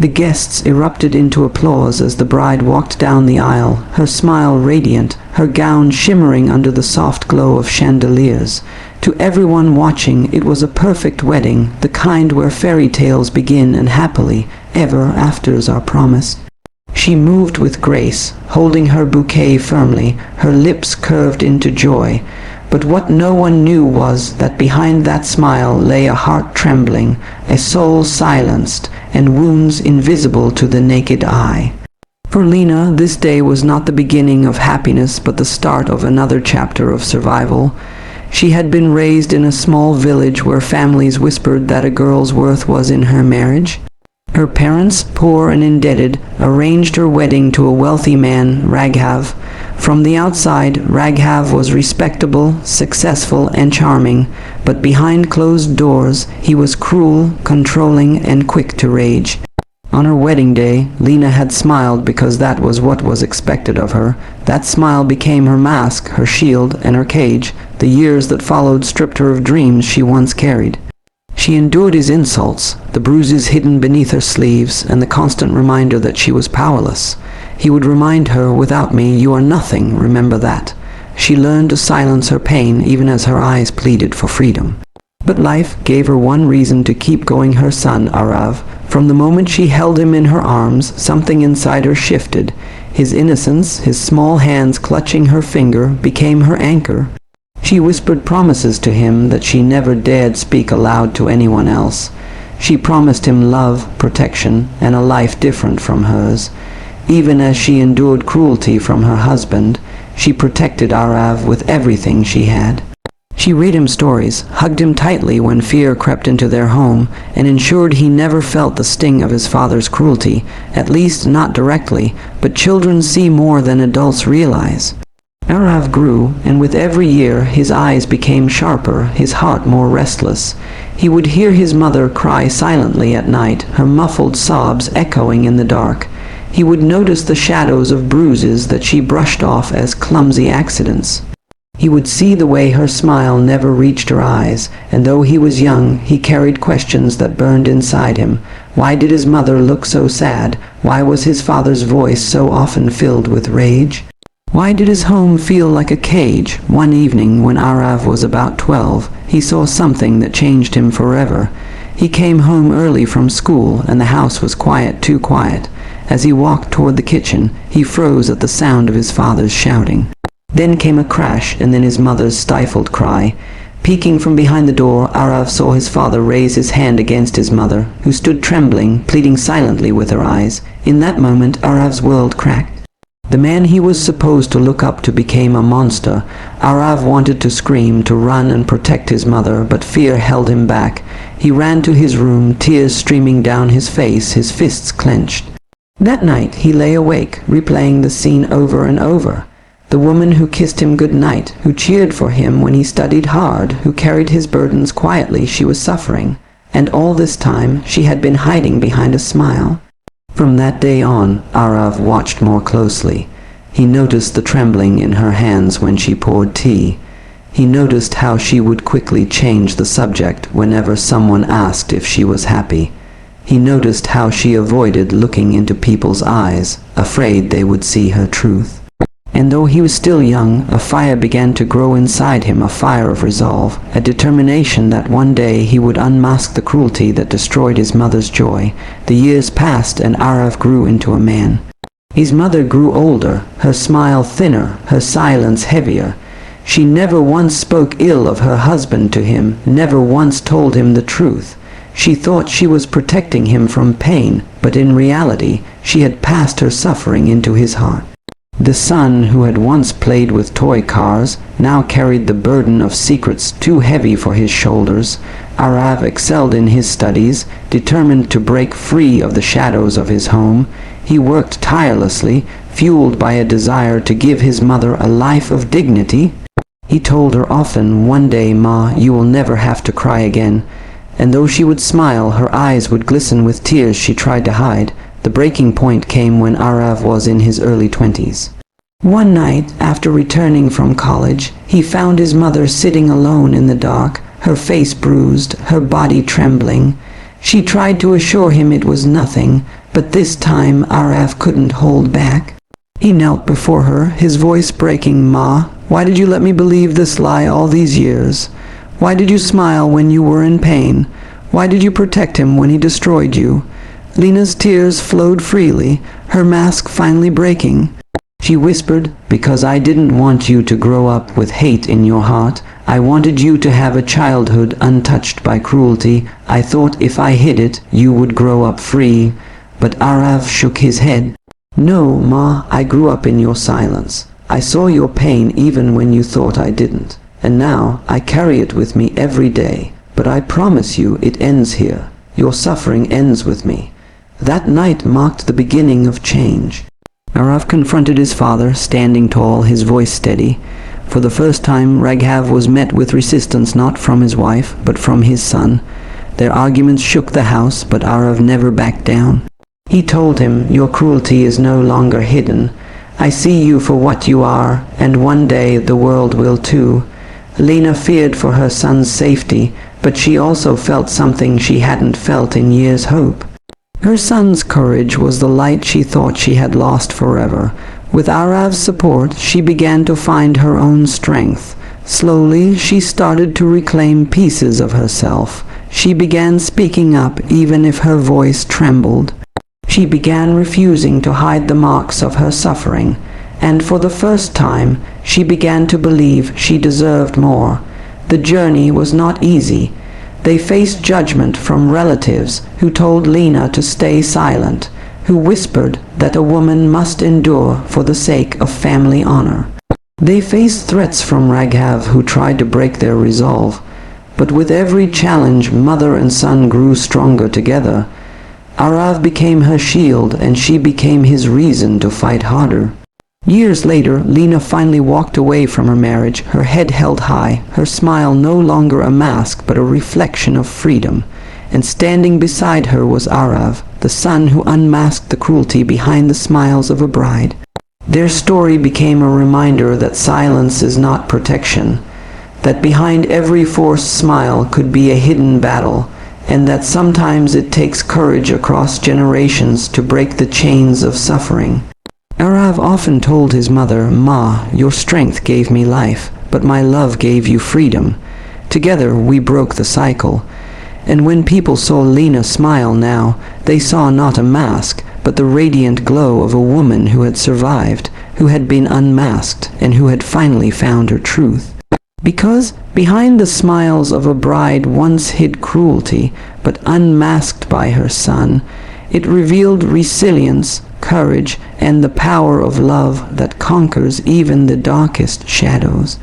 The guests erupted into applause as the bride walked down the aisle, her smile radiant, her gown shimmering under the soft glow of chandeliers. To everyone watching, it was a perfect wedding, the kind where fairy tales begin and happily ever afters are promised. She moved with grace, holding her bouquet firmly, her lips curved into joy. But what no one knew was that behind that smile lay a heart trembling, a soul silenced, and wounds invisible to the naked eye. For Lena, this day was not the beginning of happiness but the start of another chapter of survival. She had been raised in a small village where families whispered that a girl's worth was in her marriage. Her parents, poor and indebted, arranged her wedding to a wealthy man, Raghav. From the outside, Raghav was respectable, successful, and charming, but behind closed doors, he was cruel, controlling, and quick to rage. On her wedding day, Lena had smiled because that was what was expected of her. That smile became her mask, her shield, and her cage. The years that followed stripped her of dreams she once carried. She endured his insults, the bruises hidden beneath her sleeves, and the constant reminder that she was powerless. He would remind her, "Without me, you are nothing, remember that." She learned to silence her pain even as her eyes pleaded for freedom. But life gave her one reason to keep going: her son, Arav. From the moment she held him in her arms, something inside her shifted. His innocence, his small hands clutching her finger, became her anchor. She whispered promises to him that she never dared speak aloud to anyone else. She promised him love, protection, and a life different from hers. Even as she endured cruelty from her husband, she protected Arav with everything she had. She read him stories, hugged him tightly when fear crept into their home, and ensured he never felt the sting of his father's cruelty, at least not directly, but children see more than adults realize. Arav grew, and with every year his eyes became sharper, his heart more restless. He would hear his mother cry silently at night, her muffled sobs echoing in the dark. He would notice the shadows of bruises that she brushed off as clumsy accidents. He would see the way her smile never reached her eyes, and though he was young, he carried questions that burned inside him. Why did his mother look so sad? Why was his father's voice so often filled with rage? Why did his home feel like a cage? One evening, when Arav was about 12, he saw something that changed him forever. He came home early from school, and the house was quiet, too quiet. As he walked toward the kitchen, he froze at the sound of his father's shouting. Then came a crash, and then his mother's stifled cry. Peeking from behind the door, Arav saw his father raise his hand against his mother, who stood trembling, pleading silently with her eyes. In that moment, Arav's world cracked. The man he was supposed to look up to became a monster. Arav wanted to scream, to run and protect his mother, but fear held him back. He ran to his room, tears streaming down his face, his fists clenched. That night he lay awake, replaying the scene over and over. The woman who kissed him good night, who cheered for him when he studied hard, who carried his burdens quietly, she was suffering. And all this time she had been hiding behind a smile. From that day on, Arav watched more closely. He noticed the trembling in her hands when she poured tea. He noticed how she would quickly change the subject whenever someone asked if she was happy. He noticed how she avoided looking into people's eyes, afraid they would see her truth. And though he was still young, a fire began to grow inside him, a fire of resolve, a determination that one day he would unmask the cruelty that destroyed his mother's joy. The years passed, and Arav grew into a man. His mother grew older, her smile thinner, her silence heavier. She never once spoke ill of her husband to him, never once told him the truth. She thought she was protecting him from pain, but in reality, she had passed her suffering into his heart. The son, who had once played with toy cars, now carried the burden of secrets too heavy for his shoulders. Arav excelled in his studies, determined to break free of the shadows of his home. He worked tirelessly, fueled by a desire to give his mother a life of dignity. He told her often, "One day, Ma, you will never have to cry again." And though she would smile, her eyes would glisten with tears she tried to hide. The breaking point came when Arav was in his early 20s. One night, after returning from college, he found his mother sitting alone in the dark, her face bruised, her body trembling. She tried to assure him it was nothing, But this time Arav couldn't hold back. He knelt before her, his voice breaking. "Ma, why did you let me believe this lie all these years? Why did you smile when you were in pain? Why did you protect him when he destroyed you?" Lena's tears flowed freely, her mask finally breaking. She whispered, "Because I didn't want you to grow up with hate in your heart. I wanted you to have a childhood untouched by cruelty. I thought if I hid it, you would grow up free." But Arav shook his head. "No, Ma, I grew up in your silence. I saw your pain even when you thought I didn't. And now I carry it with me every day. But I promise you it ends here. Your suffering ends with me." That night marked the beginning of change. Arav confronted his father, standing tall, his voice steady. For the first time, Raghav was met with resistance not from his wife, but from his son. Their arguments shook the house, but Arav never backed down. He told him, "Your cruelty is no longer hidden. I see you for what you are, and one day the world will too." Lena feared for her son's safety, but she also felt something she hadn't felt in years: hope. Her son's courage was the light she thought she had lost forever. With Arav's support, she began to find her own strength. Slowly, she started to reclaim pieces of herself. She began speaking up even if her voice trembled. She began refusing to hide the marks of her suffering, and for the first time, she began to believe she deserved more. The journey was not easy. They faced judgment from relatives who told Lena to stay silent, who whispered that a woman must endure for the sake of family honor. They faced threats from Raghav, who tried to break their resolve. But with every challenge, mother and son grew stronger together. Arav became her shield, and she became his reason to fight harder. Years later, Lena finally walked away from her marriage, her head held high, her smile no longer a mask but a reflection of freedom. And standing beside her was Arav, the son who unmasked the cruelty behind the smiles of a bride. Their story became a reminder that silence is not protection, that behind every forced smile could be a hidden battle, and that sometimes it takes courage across generations to break the chains of suffering. Arav often told his mother, "Ma, your strength gave me life, but my love gave you freedom. Together we broke the cycle." And when people saw Lena smile now, they saw not a mask, but the radiant glow of a woman who had survived, who had been unmasked, and who had finally found her truth. Because behind the smiles of a bride once hid cruelty, but unmasked by her son, it revealed resilience, courage, and the power of love that conquers even the darkest shadows.